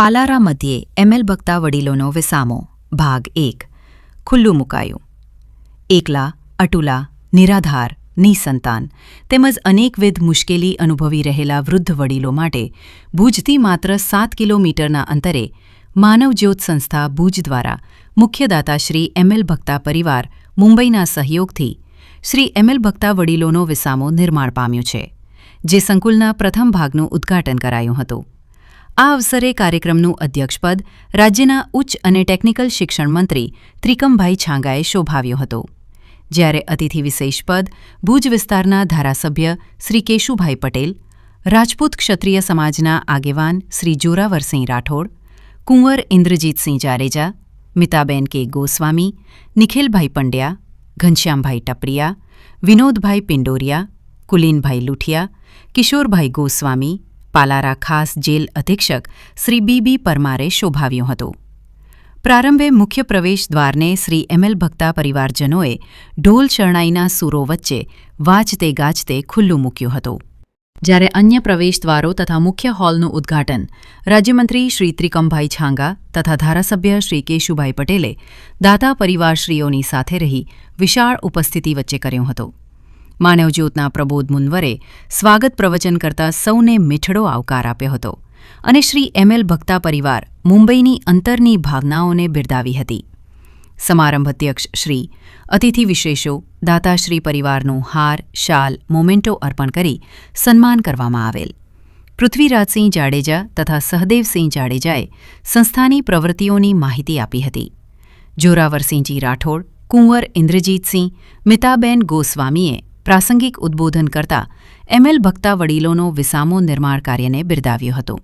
પાલારા મધ્યે એમએલ ભક્તા વડીલોનો વિસામો ભાગ 1 ખુલ્લું મુકાયું. એકલા, અટુલા, નિરાધાર, નિસંતાન તેમજ અનેકવિધ મુશ્કેલી અનુભવી રહેલા વૃદ્ધ વડીલો માટે ભુજથી માત્ર 7 કિલોમીટરના અંતરે માનવજ્યોત સંસ્થા ભુજ દ્વારા મુખ્યદાતા શ્રી એમએલ ભક્તા પરિવાર મુંબઈના સહયોગથી શ્રી એમએલ ભક્તા વડીલોનો વિસામો નિર્માણ પામ્યું છે, જે સંકુલના પ્રથમ ભાગનું ઉદ્ઘાટન કરાયું હતું. આ અવસરે કાર્યક્રમનું અધ્યક્ષપદ રાજ્યના ઉચ્ચ અને ટેકનિકલ શિક્ષણ મંત્રી ત્રિકમભાઈ છાંગાએ શોભાવ્યું હતું, જ્યારે અતિથિ વિશેષ પદ ભુજ વિસ્તારના ધારાસભ્ય શ્રી કેશુભાઈ પટેલ, રાજપૂત ક્ષત્રિય સમાજના આગેવાન શ્રી જોરાવરસિંહ રાઠોડ, કુંવર ઇન્દ્રજીતસિંહ જાડેજા, મિતાબેન કે ગોસ્વામી, નિખિલભાઈ પંડ્યા, ઘનશ્યામભાઈ ટપરિયા, વિનોદભાઈ પિંડોરિયા, કુલીનભાઈ લુઠિયા, કિશોરભાઈ ગોસ્વામી, પાલારા ખાસ જેલ અધિક્ષક શ્રી બી પરમારે શોભાવ્યું હતું. પ્રારંભે મુખ્ય પ્રવેશ દ્વારને શ્રી એમએલ ભક્તા પરિવારજનોએ ઢોલ શરણાઈના સૂરો વચ્ચે વાજતે ગાજતે ખુલ્લું મૂક્યું હતું, જ્યારે અન્ય પ્રવેશ દ્વારો તથા મુખ્ય હોલનું ઉદ્ઘાટન રાજ્યમંત્રી શ્રી ત્રિકમભાઈ છાંગા તથા ધારાસભ્ય શ્રી કેશુભાઈ પટેલે દાતા પરિવારશ્રીઓની સાથે રહી વિશાળ ઉપસ્થિતિ વચ્ચે કર્યું હતું. માનવજ્યોતના પ્રબોધ મુનવરે સ્વાગત પ્રવચન કરતા સૌને મીઠડો આવકાર આપ્યો હતો અને શ્રી એમએલ ભક્તા પરિવાર મુંબઈની અંતરની ભાવનાઓને બિરદાવી હતી. સમારંભ અધ્યક્ષ શ્રી, અતિથિ વિશેષો, દાતાશ્રી પરિવારનું હાર, શાલ, મોમેન્ટો અર્પણ કરી સન્માન કરવામાં આવેલ. પૃથ્વીરાજસિંહ જાડેજા તથા સહદેવસિંહ જાડેજાએ સંસ્થાની પ્રવૃત્તિઓની માહિતી આપી હતી. જોરાવરસિંહજી રાઠોડ, કુંવર ઇન્દ્રજીતસિંહ, મિતાબેન ગોસ્વામીએ પ્રાસંગિક ઉદ્બોધન કરતા એમએલ ભક્તા વડીલોનો વિસામો નિર્માણ કાર્યને બિરદાવ્યું હતું.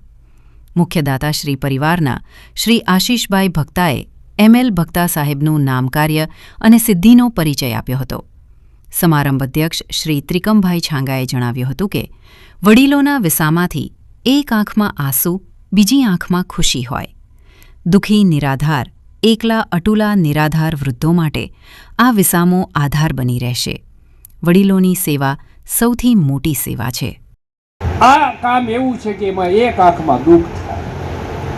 મુખ્યદાતાશ્રી પરિવારના શ્રી આશીષભાઈ ભક્તાએ એમએલ ભક્તા સાહેબનું નામકાર્ય અને સિદ્ધિનો પરિચય આપ્યો હતો. સમારંભ અધ્યક્ષ શ્રી ત્રિકમભાઈ છાંગાએ જણાવ્યું હતું કે વડીલોના વિસામાથી એક આંખમાં આંસુ, બીજી આંખમાં ખુશી હોય. દુઃખી, નિરાધાર, એકલા, અટુલા, નિરાધાર વૃદ્ધો માટે આ વિસામો આધાર બની રહેશે. વડીલોની સેવા સૌથી મોટી સેવા છે. આ કામ એવું છે કે એમાં એક આંખમાં દુઃખ થાય,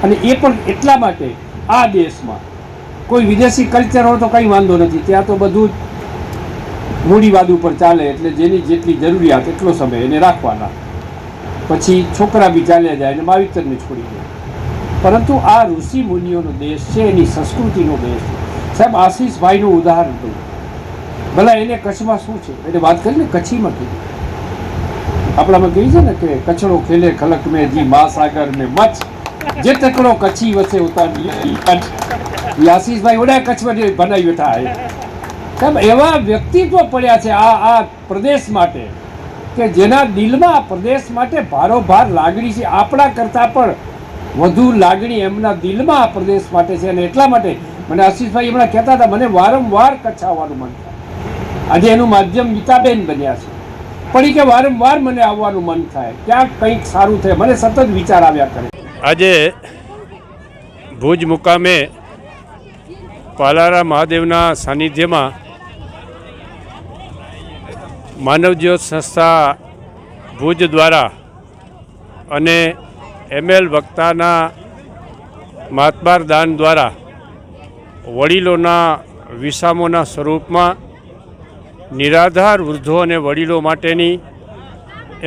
અને એ પણ એટલા માટે આ દેશમાં કોઈ વિદેશી કલ્ચર હોય તો કંઈ વાંધો નથી, ત્યાં તો બધું જ મૂડીવાદ ઉપર ચાલે, એટલે જેની જેટલી જરૂરિયાત એટલો સમય એને રાખવાના, પછી છોકરા બી ચાલ્યા જાય અને માવિતરને છોડી દે. પરંતુ આ ઋષિ મુનિઓનો દેશ છે, એની સંસ્કૃતિનો દેશ છે. સાહેબ, આશીષભાઈનું ઉદાહરણ દઉં, ભલા એને કચ્છમાં શું છે એટલે વાત કરીને કચ્છીમાં કીધું. આપણામાં કહી છે ને કે કચડો ખેલે ખલક મેં જી મહાસાગર ને મચ્છ, જે ટકડો કચ્છી વસે ઉતારી આશીષભાઈ ઓડા કચ્છમાં જે બનાવી બેઠા હે. સાહેબ, એવા વ્યક્તિત્વ પડ્યા છે આ પ્રદેશ માટે કે જેના દિલમાં આ પ્રદેશ માટે ભારોભાર લાગણી છે. આપણા કરતાં પણ વધુ લાગણી એમના દિલમાં આ પ્રદેશ માટે છે, અને એટલા માટે મને આશીષભાઈ હમણાં કહેતા હતા, મને વારંવાર કચ્છ આવવાનું મન થાય. આજે એનું માધ્યમ ગીતાબેન બન્યા છે, પણ કે વારંવાર મને આવવાનું મન થાય, ક્યાંક કંઈક સારું થાય, મને સતત વિચાર આવ્યા કરે. આજે ભુજ મુકામે પાલારા મહાદેવના સાનિધ્યમાં માનવજ્યોત સંસ્થા ભુજ દ્વારા અને એમએલ ભક્તાના મહાત્માર દાન દ્વારા વડીલોના વિસામોના સ્વરૂપમાં નિરાધાર વૃદ્ધો અને વડીલો માટેની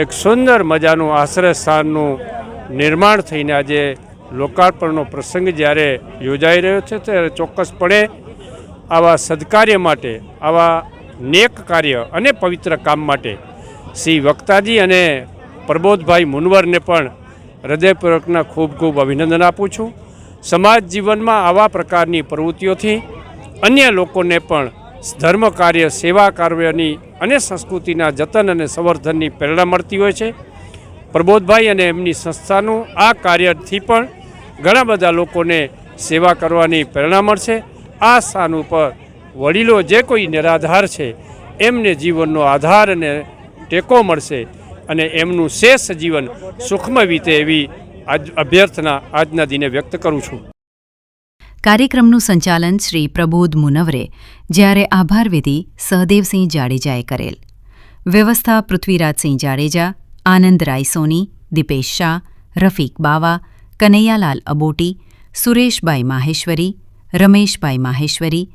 એક સુંદર મજાનું આશ્રય સ્થાનનું નિર્માણ થઈને આજે લોકાર્પણનો પ્રસંગ જ્યારે યોજાઈ રહ્યો છે, ત્યારે ચોક્કસપણે આવા સદકાર્ય માટે, આવા નેક કાર્ય અને પવિત્ર કામ માટે શ્રી વક્તાજી અને પ્રબોધભાઈ મુનવરને પણ હૃદયપૂર્વકના ખૂબ ખૂબ અભિનંદન આપું છું. સમાજ જીવનમાં આવા પ્રકારની પ્રવૃત્તિઓથી અન્ય લોકોને પણ ધર્મ કાર્ય, સેવા કાર્યની અને સંસ્કૃતિના જતન અને સંવર્ધનની પ્રેરણા મળતી હોય છે. પ્રબોધભાઈ અને એમની સંસ્થાનું આ કાર્યથી પણ ઘણા બધા લોકોને સેવા કરવાની પ્રેરણા મળશે. આ સ્થાન ઉપર વડીલો જે કોઈ નિરાધાર છે એમને જીવનનો આધાર અને ટેકો મળશે, અને એમનું શેષ જીવન સુખમય વીતે એવી અભ્યર્થના આજના દિને વ્યક્ત કરું છું. કાર્યક્રમનું સંચાલન શ્રી પ્રબોધ મુનવરે, જ્યારે આભાર વિધિ સહદેવસિંહ જાડેજાએ કરેલ. વ્યવસ્થા પૃથ્વીરાજસિંહ જાડેજા, આનંદ રાયસોની, દીપેશ શાહ, રફીક બાવા, કનૈયાલાલ અબોટી, સુરેશભાઈ માહેશ્વરી, રમેશભાઈ માહેશ્વરી,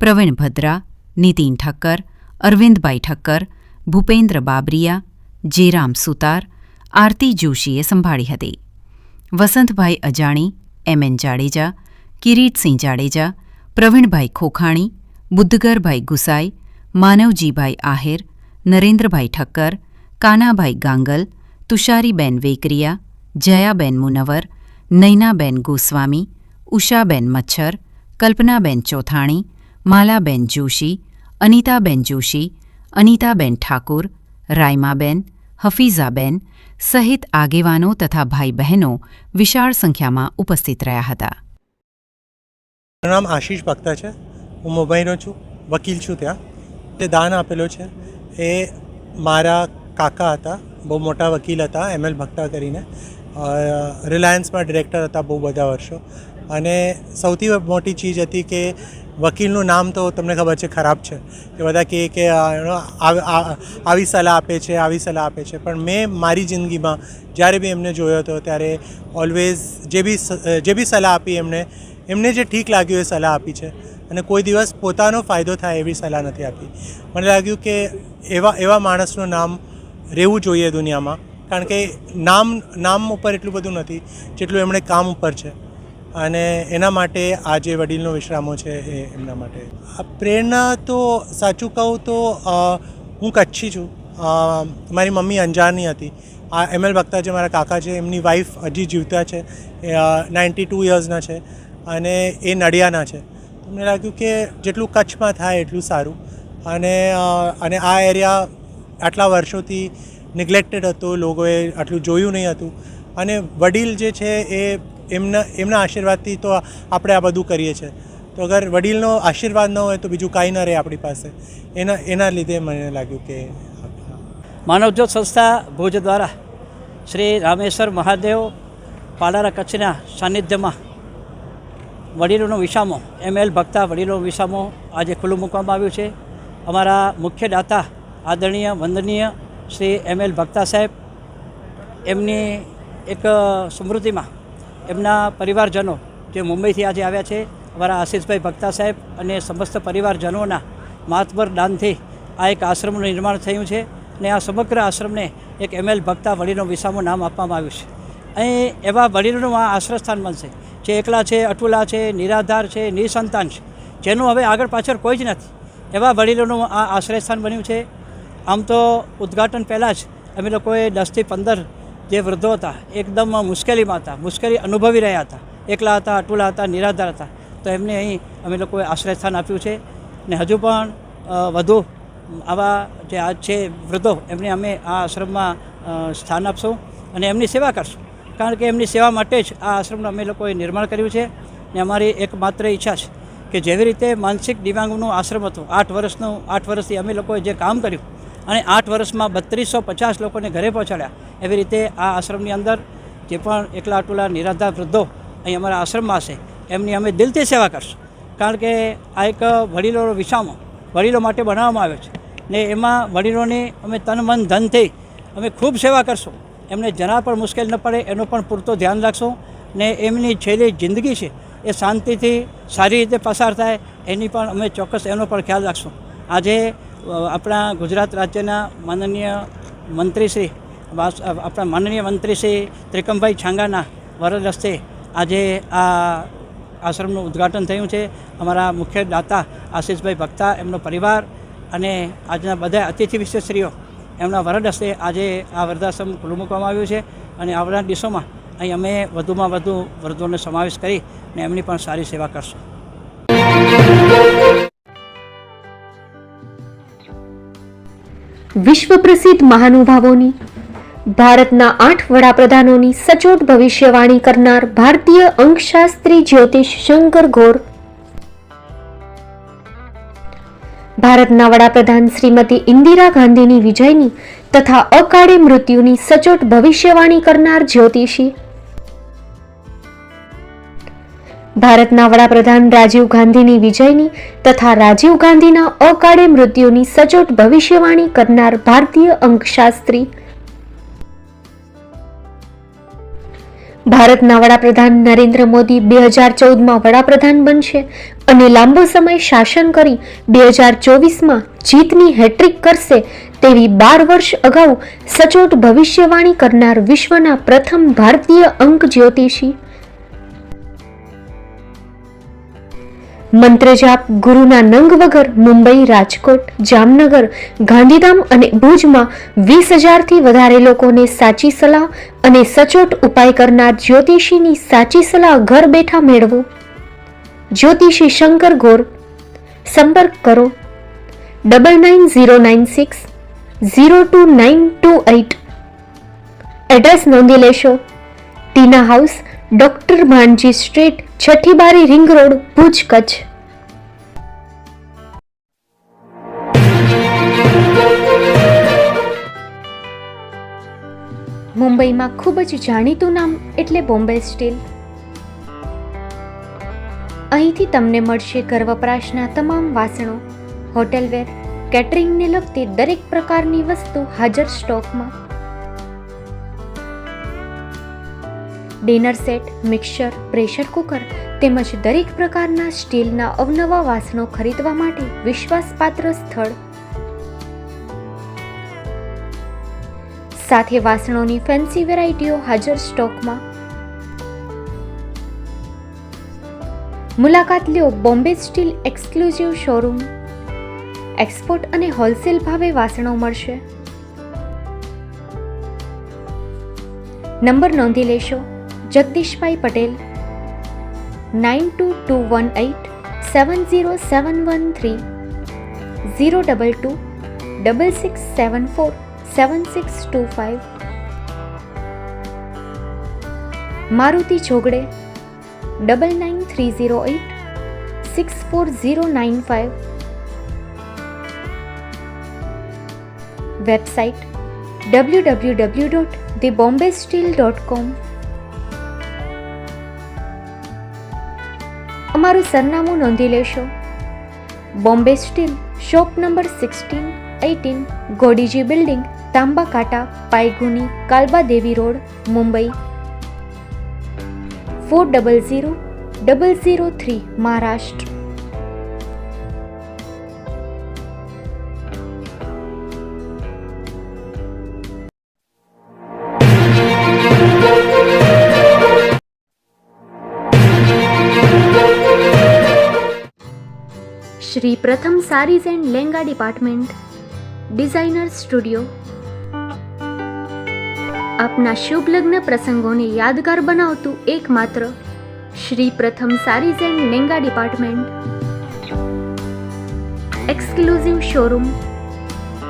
પ્રવીણ ભદ્રા, નીતિન ઠક્કર, અરવિંદભાઈ ઠક્કર, ભૂપેન્દ્ર બાબરિયા, જેરામ સુતાર, આરતી જોશીએ સંભાળી હતી. વસંતભાઈ અજાણી, એમ.એન. જાડેજા, કિરીટસિંહ જાડેજા, પ્રવીણભાઈ ખોખાણી, બુદ્ધગરભાઈ ગુસાઈ, માનવજીભાઈ આહિર, નરેન્દ્રભાઈ ઠક્કર, કાનાભાઈ ગાંગલ, તુષારીબેન વેકરિયા, જયાબેન મુનવર, નૈનાબેન ગોસ્વામી, ઉષાબેન મચ્છર, કલ્પનાબેન ચોથાણી, માલાબેન જોશી, અનિતાબેન જોશી, અનિતાબેન ઠાકુર, રાયમાબેન, હફીઝાબેન સહિત આગેવાનો તથા ભાઈ બહેનો વિશાળ સંખ્યામાં ઉપસ્થિત રહ્યા હતા. મારું નામ આશીષ ભક્તા છે. હું મુંબઈનો છું, વકીલ છું. ત્યાં તે દાન આપેલો છે એ મારા કાકા હતા, બહુ મોટા વકીલ હતા, એમ.એલ. ભક્તા કરીને. રિલાયન્સમાં ડિરેક્ટર હતા બહુ બધા વર્ષો. અને સૌથી મોટી ચીજ હતી કે વકીલનું નામ તો તમને ખબર છે ખરાબ છે, કે બધા કહે કે આવી સલાહ આપે છે, આવી સલાહ આપે છે. પણ મેં મારી જિંદગીમાં જ્યારે બી એમને જોયો હતો ત્યારે ઓલવેઝ જે બી સલાહ આપી એમને જે ઠીક લાગ્યું એ સલાહ આપી છે. અને કોઈ દિવસ પોતાનો ફાયદો થાય એવી સલાહ નથી આપી. મને લાગ્યું કે એવા માણસનું નામ રહેવું જોઈએ દુનિયામાં, કારણ કે નામ ઉપર એટલું બધું નથી જેટલું એમણે કામ ઉપર છે. અને એના માટે આ જે વડીલનો વિશ્રામો છે એ એમના માટે. આ પ્રેરણા તો સાચું કહું તો હું કચ્છી છું. મારી મમ્મી અંજારની હતી. આ એમ.એલ. ભક્તા જે મારા કાકા છે એમની વાઈફ હજી જીવતા છે, 92 યર્સના છે અને એ નડિયાના છે. મને લાગ્યું કે જેટલું કચ્છમાં થાય એટલું સારું. અને આ એરિયા આટલા વર્ષોથી નિગ્લેક્ટેડ હતો, લોકોએ આટલું જોયું નહીં હતું. અને વડીલ જે છે એ એમના આશીર્વાદથી તો આપણે આ બધું કરીએ છીએ. તો અગર વડીલનો આશીર્વાદ ન હોય તો બીજું કાંઈ ન રહે આપણી પાસે. એના લીધે મને લાગ્યું કે માનવજ્યોત સંસ્થા ભુજ દ્વારા શ્રી રામેશ્વર મહાદેવ પાલારા કચ્છના સાનિધ્યમાં વડીલોનો વિસામો, એમ.એલ. ભક્તા વડીલોનો વિસામો આજે ખુલ્લું મૂકવામાં આવ્યું છે. અમારા મુખ્ય દાતા આદરણીય વંદનીય શ્રી એમ.એલ. ભક્તા સાહેબ, એમની એક સ્મૃતિમાં એમના પરિવારજનો જે મુંબઈથી આજે આવ્યા છે, અમારા આશીષભાઈ ભક્તા સાહેબ અને સમસ્ત પરિવારજનોના માતબર દાનથી આ એક આશ્રમનું નિર્માણ થયું છે. અને આ સમગ્ર આશ્રમને એક એમ.એલ. ભક્તા વડીલો વિસામો નામ આપવામાં આવ્યું છે. અહીં એવા વડીલોનું આ આશ્રયસ્થાન બનશે જે એકલા છે, અટુલા છે, નિરાધાર છે, નિસંતાન છે, જેનું હવે આગળ પાછળ કોઈ જ નથી. એવા વડીલોનું આ આશ્રયસ્થાન બન્યું છે. આમ તો ઉદ્ઘાટન પહેલાં જ અમે લોકોએ 10થી 15 જે વૃદ્ધો હતા એકદમ મુશ્કેલીમાં હતા, મુશ્કેલી અનુભવી રહ્યા હતા, એકલા હતા, અટુલા હતા, નિરાધાર હતા. તો એમને અહીં અમે લોકોએ આશ્રયસ્થાન આપ્યું છે. ને હજુ પણ વધુ આવા જે આજ છે વૃદ્ધો, એમને અમે આ આશ્રમમાં સ્થાન આપશું અને એમની સેવા કરશું. કારણ કે એમની સેવા માટે જ આ આશ્રમનું અમે લોકોએ નિર્માણ કર્યું છે. ને અમારી એકમાત્ર ઈચ્છા છે કે જેવી રીતે માનસિક દિવ્યાંગનું આશ્રમ હતું 8 વર્ષથી અમે લોકોએ જે કામ કર્યું અને 8 વર્ષમાં 3250 લોકોને ઘરે પહોંચાડ્યા, એવી રીતે આ આશ્રમની અંદર જે પણ એકલા અટુલા નિરાધાર વૃદ્ધો અહીં અમારા આશ્રમમાં હશે એમની અમે દિલથી સેવા કરશું. કારણ કે આ એક વડીલોનો વિસામો વડીલો માટે બનાવવામાં આવ્યો છે ને એમાં વડીલોની અમે તન મન ધનથી અમે ખૂબ સેવા કરશું. એમને જરા પણ મુશ્કેલ ન પડે એનું પણ પૂરતો ધ્યાન રાખશું. ને એમની છેલ્લી જિંદગી છે એ શાંતિથી સારી રીતે પસાર થાય એની પણ અમે ચોક્કસ એનો પણ ખ્યાલ રાખશું. આજે આપણા ગુજરાત રાજ્યના માનનીય મંત્રી શ્રી ત્રિકમભાઈ છાંગાના વરદ હસ્તે આજે આ આશ્રમનું ઉદ્ઘાટન થયું છે. અમારા મુખ્ય દાતા આશીષભાઈ ભક્તા, એમનો પરિવાર અને આજના બધા અતિથિ વિશેષશ્રીઓ એમના વરદ હસ્તે આજે આ વૃદ્ધાશ્રમ ખુલ્લું મૂકવામાં આવ્યું છે. અને આવનારા દિવસોમાં અહીં અમે વધુમાં વધુ વૃદ્ધોનો સમાવેશ કરી અને એમની પણ સારી સેવા કરશું. વિશ્વ પ્રસિદ્ધ મહાનુભાવોની, ભારતના 8 વડાપ્રધાનોની સચોટ ભવિષ્યવાણી કરનાર ભારતીય અંકશાસ્ત્રી જ્યોતિષ શંકર ઘોર, ભારતના વડાપ્રધાન શ્રીમતી ઇન્દિરા ગાંધીની વિજયની તથા અકાળે મૃત્યુની સચોટ ભવિષ્યવાણી કરનાર જ્યોતિષી, ભારતના વડાપ્રધાન રાજીવ ગાંધીની વિજયની તથા રાજીવ ગાંધીના અકાળે મૃત્યુની સચોટ ભવિષ્યવાણી કરનાર ભારતીય અંકશાસ્ત્રી, ભારતના વડાપ્રધાન નરેન્દ્ર મોદી 2014માં વડાપ્રધાન બનશે અને લાંબો સમય શાસન કરી 2024માં જીતની હેટ્રિક કરશે તેવી 12 વર્ષ અગાઉ સચોટ ભવિષ્યવાણી કરનાર વિશ્વના પ્રથમ ભારતીય અંક જ્યોતિષી, મંત્રજાપ ગુરુના નંગ વગર મુંબઈ, રાજકોટ, જામનગર, ગાંધીધામ અને ભુજમાં 20,000થી વધારે લોકોને સાચી સલાહ અને સચોટ ઉપાય કરનાર જ્યોતિષીની સાચી સલાહ ઘર બેઠા મેળવો. જ્યોતિષી શંકર ગોર. સંપર્ક કરો 9909602928. એડ્રેસ નોંધી લેશો. ટીના હાઉસ, ડોક્ટર ભાણજી સ્ટ્રીટ, છઠ્ઠી બારી, રિંગ રોડ, ભુજ, કચ્છ. મુંબઈમાં ખૂબ જ જાણીતું નામ એટલે બોમ્બે સ્ટીલ. અહીંથી તમને મળશે ઘર વપરાશના તમામ વાસણો, હોટેલવેર, કેટરિંગને લગતી દરેક પ્રકારની વસ્તુ હાજર સ્ટોકમાં. Dinner set, mixer, pressure cooker તેમજ દરેક પ્રકારના સ્ટીલના અવનવા વાસણો ખરીદવા માટે વિશ્વાસપાત્ર સ્થળ. સાથે વાસણોની ફેન્સી વેરાયટીઓ હાજર સ્ટોકમાં. મુલાકાત લ્યો Bombay steel exclusive showroom. Export અને હોલસેલ ભાવે વાસણો મળશે. નંબર નોંધી લેશો. જગદીશભાઈ પટેલ 9221870713 022 6674 7625. મારુતિ ચોગડે 9930864095. Website www.thebombasteel.com. અમારું સરનામું નોંધી લેશો. Bombay steel, shop number 16-18, Godiji building, Tamba Kanta, Paydhuni, Kalba Devi road, Mumbai 400003, Maharashtra. Shri Pratham saris and lehenga department, designer studio. આપના શુભ લગ્ન પ્રસંગોને યાદગાર બનાવતું એકમાત્ર Shri Pratham saris and lehenga department. Exclusive showroom.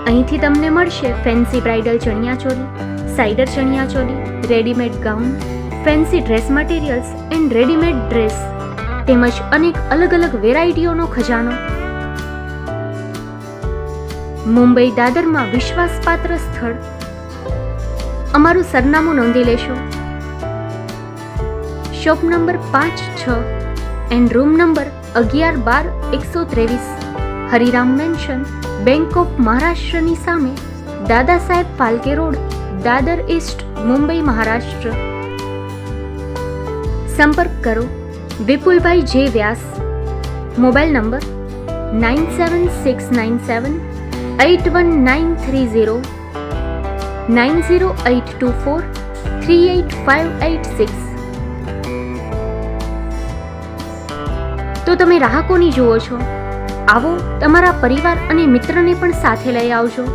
અહીંથી તમને મળશે fancy bridal chaniya choli, cider chaniya choli, readymade gown, fancy dress materials and readymade dress તેમજ અનેક અલગ અલગ વેરાયટીઓનો ખજાનો. મુંબઈ દાદરમાં વિશ્વાસપાત્ર સ્થળ. અમારું સરનામું નોંધી લેશો. Shop number 5-6 and room number 11-12-123, Hariram mansion, bank of મહારાષ્ટ્રની સામે, દાદા સાહેબ ફાલ્કે રોડ, દાદર ઈસ્ટ, મુંબઈ, મહારાષ્ટ્ર. સંપર્ક કરો વિપુલભાઈ જે વ્યાસ. Mobile number 9769781930, 9082438586. તો તમે રાહ કોની જુઓ છો? આવો, તમારા પરિવાર અને મિત્રને પણ સાથે લઈ આવજો.